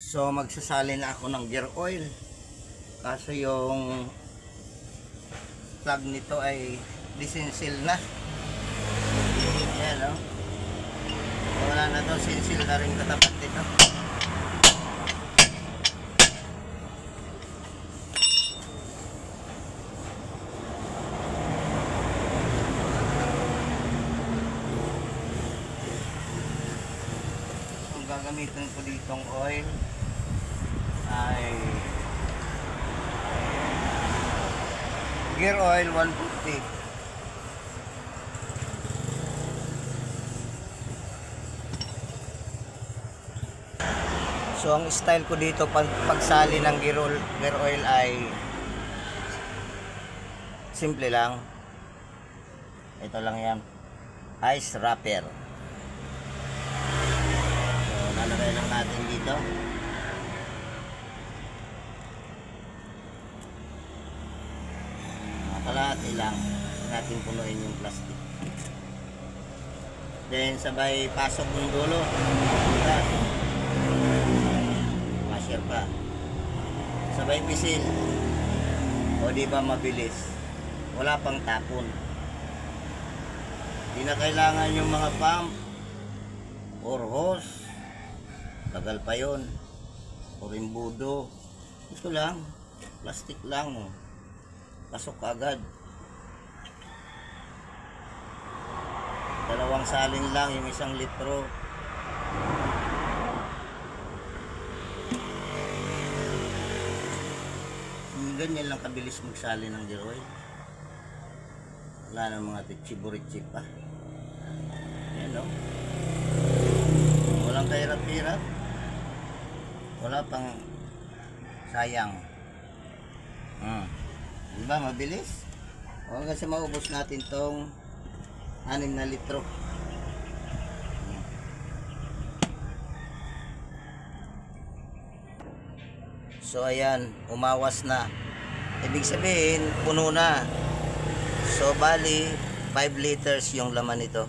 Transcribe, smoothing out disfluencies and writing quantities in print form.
So magsasalin na ako ng gear oil. Kaso yung plug nito ay disensil na. Yan, no? Wala na to, sensil na rin katapat nito. Ang gagamitin ko ditong oil ay gear oil 150. So ang style ko dito pagsali ng gear oil ay simple lang. Ito lang yan, ice wrapper. So lalagay lang natin dito. Kalahati lang natin punuin yung plastic. Then sabay pasok yung dulo. Masher pa. Sabay pisil. O di ba mabilis? Wala pang tapon. Di na kailangan yung mga pump or hose. Tagal pa yun. Or imbudo. Ito lang. Plastic lang. Oh. Pasok agad. Dalawang salin lang yung 1 litro. Ganyan lang kabilis magsalin ng gear oil. Wala na mga tichiburitsi pa. Yan, no? Walang kahirap-hirap. Wala pang sayang. Diba mabilis? O hanggang sa maubos natin tong 6 na litro. So ayan, umawas na. Ibig sabihin, puno na. So bali 5 liters yung laman nito.